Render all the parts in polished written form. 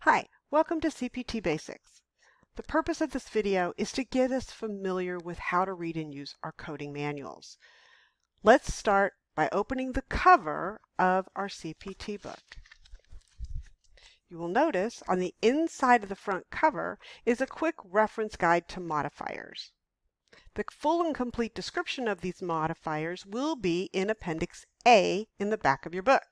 Hi, welcome to CPT Basics. The purpose of this video is to get us familiar with how to read and use our coding manuals. Let's start by opening the cover of our CPT book. You will notice on the inside of the front cover is a quick reference guide to modifiers. The full and complete description of these modifiers will be in Appendix A in the back of your book.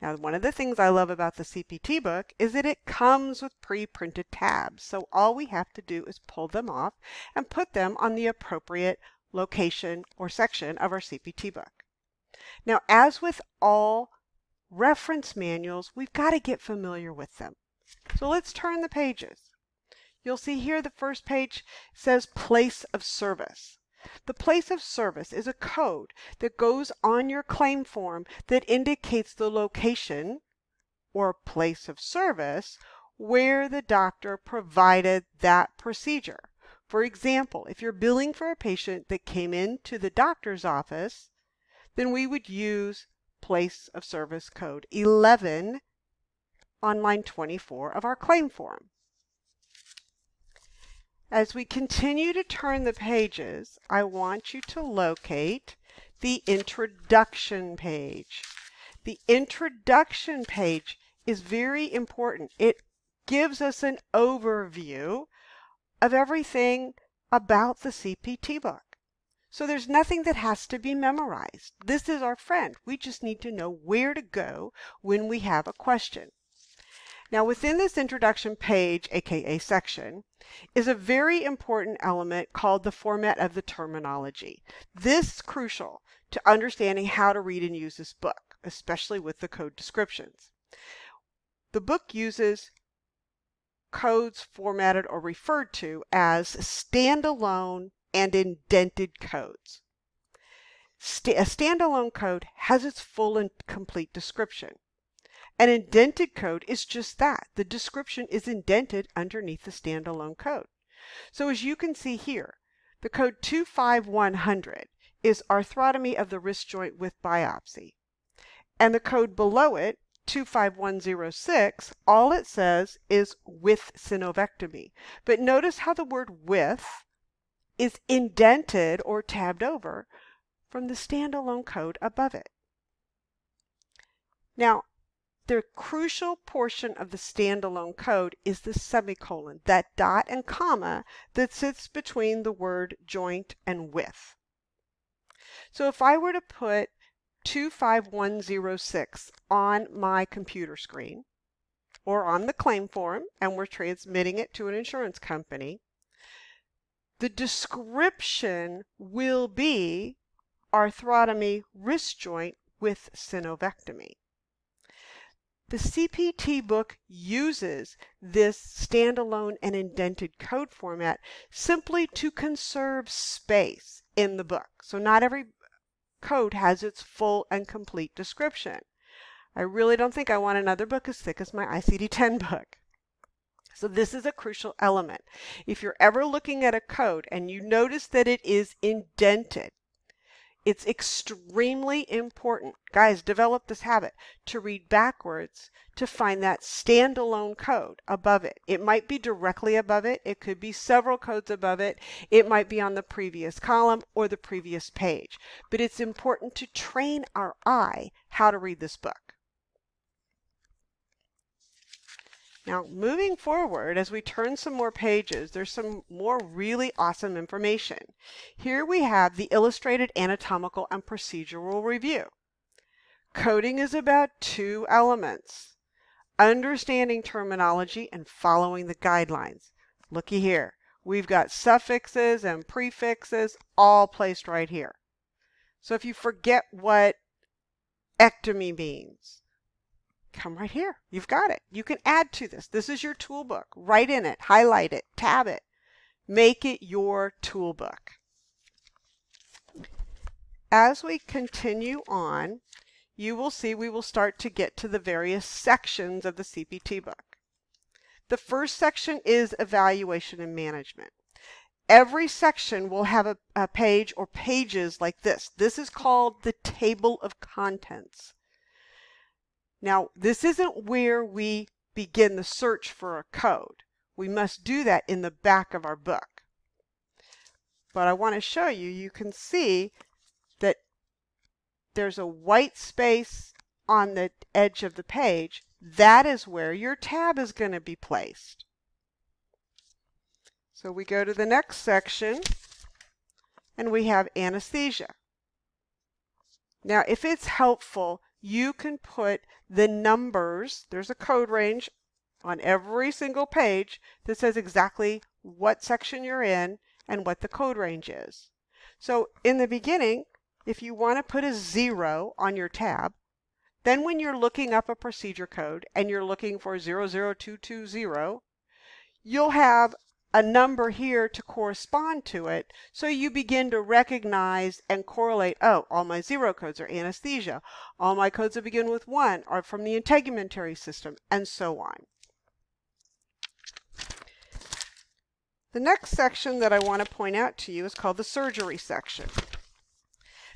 Now, one of the things I love about the CPT book is that it comes with pre-printed tabs. So all we have to do is pull them off and put them on the appropriate location or section of our CPT book. Now, as with all reference manuals, we've got to get familiar with them. So let's turn the pages. You'll see here the first page says place of service. The place of service is a code that goes on your claim form that indicates the location or place of service where the doctor provided that procedure. For example, if you're billing for a patient that came into the doctor's office, then we would use place of service code 11 on line 24 of our claim form. As we continue to turn the pages, I want you to locate the introduction page. The introduction page is very important. It gives us an overview of everything about the CPT book. So there's nothing that has to be memorized. This is our friend. We just need to know where to go when we have a question. Now, within this introduction page, aka section, is a very important element called the format of the terminology. This is crucial to understanding how to read and use this book, especially with the code descriptions. The book uses codes formatted or referred to as standalone and indented codes. A standalone code has its full and complete description. An indented code is just that. The description is indented underneath the standalone code. So as you can see here, the code 25100 is arthrotomy of the wrist joint with biopsy. And the code below it, 25106, all it says is with synovectomy. But notice how the word with is indented or tabbed over from the standalone code above it. Now, the crucial portion of the standalone code is the semicolon, that dot and comma that sits between the word joint and with. So if I were to put 25106 on my computer screen or on the claim form and we're transmitting it to an insurance company, the description will be arthrotomy wrist joint with synovectomy. The CPT book uses this standalone and indented code format simply to conserve space in the book. So not every code has its full and complete description. I really don't think I want another book as thick as my ICD-10 book. So this is a crucial element. If you're ever looking at a code and you notice that it is indented, it's extremely important, guys, develop this habit, to read backwards to find that standalone code above it. It might be directly above it. It could be several codes above it. It might be on the previous column or the previous page. But it's important to train our eye how to read this book. Now, moving forward, as we turn some more pages, there's some more really awesome information. Here we have the illustrated anatomical and procedural review. Coding is about two elements: understanding terminology and following the guidelines. Looky here. We've got suffixes and prefixes all placed right here. So if you forget what ectomy means, come right here. You've got it. You can add to this. This is your tool book. Write in it, highlight it, tab it. Make it your tool book. As we continue on, you will see we will start to get to the various sections of the CPT book. The first section is evaluation and management. Every section will have a page or pages like this. This is called the table of contents. Now, this isn't where we begin the search for a code. We must do that in the back of our book. But I want to show you, you can see that there's a white space on the edge of the page. That is where your tab is going to be placed. So we go to the next section and we have anesthesia. Now, if it's helpful, you can put the numbers, there's a code range on every single page that says exactly what section you're in and what the code range is. So in the beginning, if you want to put a 0 on your tab, then when you're looking up a procedure code and you're looking for 00220, you'll have a number here to correspond to it, so you begin to recognize and correlate, oh, all my 0 codes are anesthesia, all my codes that begin with 1 are from the integumentary system, and so on. The next section that I want to point out to you is called the surgery section.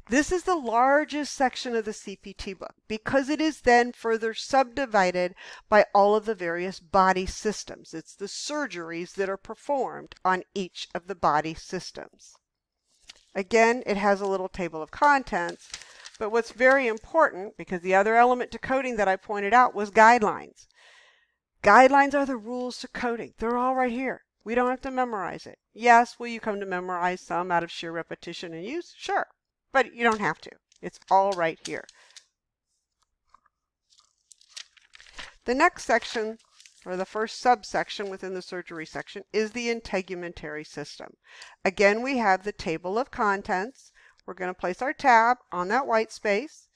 This is the largest section of the CPT book because it is then further subdivided by all of the various body systems. It's the surgeries that are performed on each of the body systems. Again, it has a little table of contents, but what's very important, because the other element to coding that I pointed out was guidelines. Guidelines are the rules to coding. They're all right here. We don't have to memorize it. Yes, will you come to memorize some out of sheer repetition and use? Sure. But you don't have to. It's all right here. The next section, or the first subsection within the surgery section, is the integumentary system. Again, we have the table of contents. We're going to place our tab on that white space.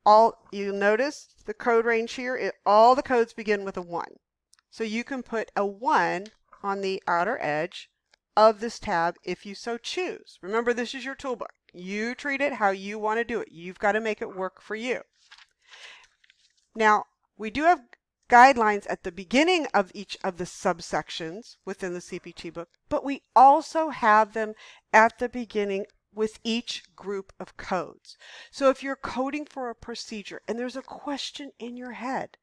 You'll notice the code range here, all the codes begin with a 1. So you can put a 1 on the outer edge of this tab if you so choose. Remember, this is your toolbook. You treat it how you want to do it. You've got to make it work for you. Now, we do have guidelines at the beginning of each of the subsections within the CPT book, but we also have them at the beginning with each group of codes. So if you're coding for a procedure and there's a question in your head,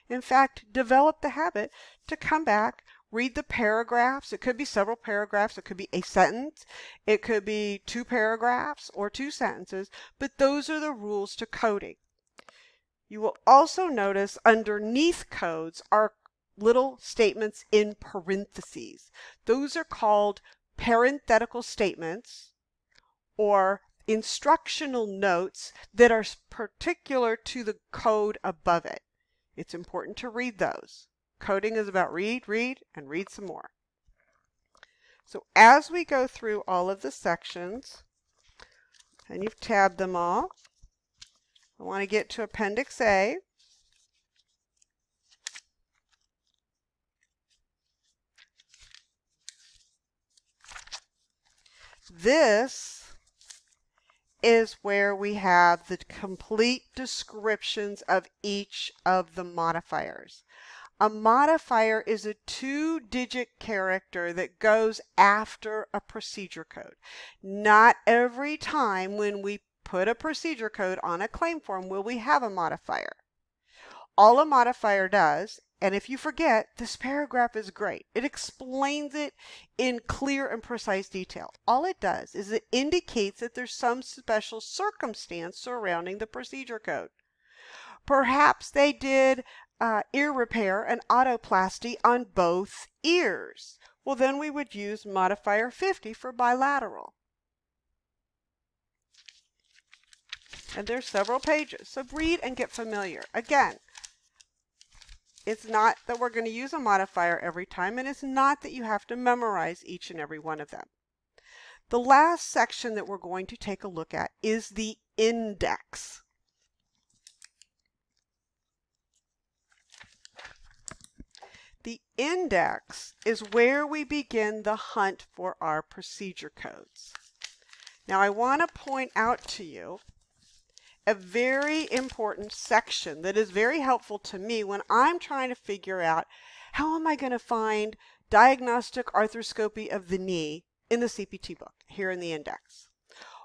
in fact, develop the habit to come back, read the paragraphs. It could be several paragraphs. It could be a sentence. It could be 2 paragraphs or 2 sentences, but those are the rules to coding. You will also notice underneath codes are little statements in parentheses. Those are called parenthetical statements or instructional notes that are particular to the code above it. It's important to read those. Coding is about read, and read some more. So as we go through all of the sections, and you've tabbed them all, I want to get to Appendix A. This is where we have the complete descriptions of each of the modifiers. A modifier is a 2-digit character that goes after a procedure code. Not every time when we put a procedure code on a claim form will we have a modifier. All a modifier does, and if you forget, this paragraph is great. It explains it in clear and precise detail. All it does is it indicates that there's some special circumstance surrounding the procedure code. Perhaps they did ear repair and otoplasty on both ears. Well, then we would use modifier 50 for bilateral. And there's several pages, so read and get familiar. Again, it's not that we're going to use a modifier every time, and it's not that you have to memorize each and every one of them. The last section that we're going to take a look at is the index. The index is where we begin the hunt for our procedure codes. Now I want to point out to you a very important section that is very helpful to me when I'm trying to figure out how am I going to find diagnostic arthroscopy of the knee in the CPT book here in the index.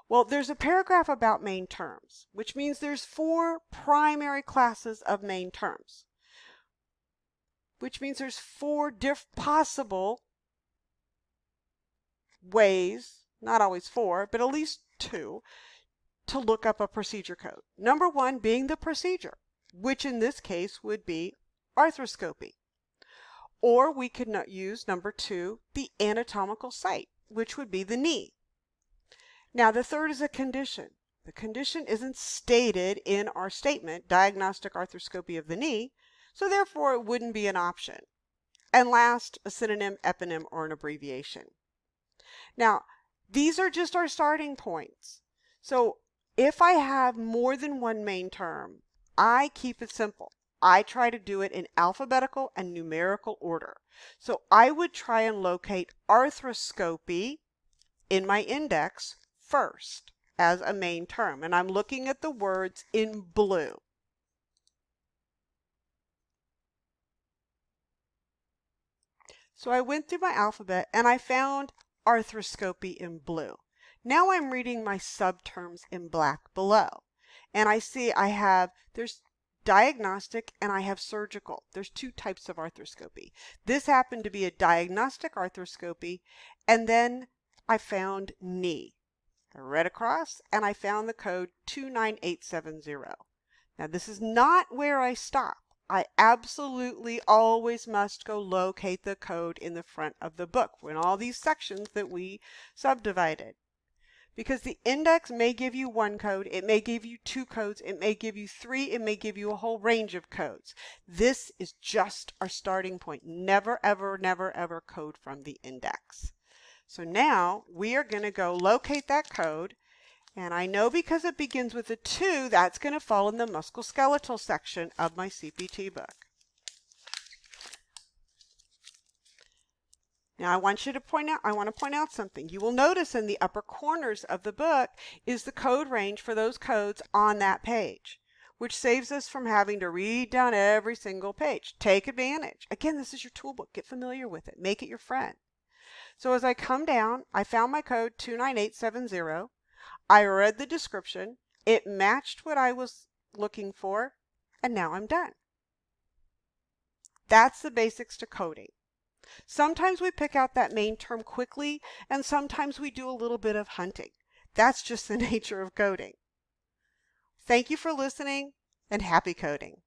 Well, there's a paragraph about main terms, which means there's 4 primary classes of main terms. which means there's 4 possible ways, not always 4, but at least 2, to look up a procedure code. Number 1 being the procedure, which in this case would be arthroscopy. Or we could use number 2, the anatomical site, which would be the knee. Now the third is a condition. The condition isn't stated in our statement, diagnostic arthroscopy of the knee, so therefore it wouldn't be an option. And last, a synonym, eponym, or an abbreviation. Now, these are just our starting points. So if I have more than one main term, I keep it simple. I try to do it in alphabetical and numerical order. So I would try and locate arthroscopy in my index first as a main term. And I'm looking at the words in blue. So I went through my alphabet and I found arthroscopy in blue. Now I'm reading my subterms in black below. And I see there's diagnostic and I have surgical. There's 2 types of arthroscopy. This happened to be a diagnostic arthroscopy, and then I found knee. I read across and I found the code 29870. Now this is not where I stop. I absolutely always must go locate the code in the front of the book in all these sections that we subdivided. Because the index may give you 1 code, it may give you 2 codes, it may give you 3, it may give you a whole range of codes. This is just our starting point. Never, ever, never, ever code from the index. So now we are going to go locate that code. And I know because it begins with a 2, that's going to fall in the musculoskeletal section of my CPT book. Now I want to point out something. You will notice in the upper corners of the book is the code range for those codes on that page, which saves us from having to read down every single page. Take advantage. Again, this is your toolbook. Get familiar with it. Make it your friend. So as I come down, I found my code 29870. I read the description. It matched what I was looking for, and now I'm done. That's the basics to coding. Sometimes we pick out that main term quickly, and sometimes we do a little bit of hunting. That's just the nature of coding. Thank you for listening, and happy coding.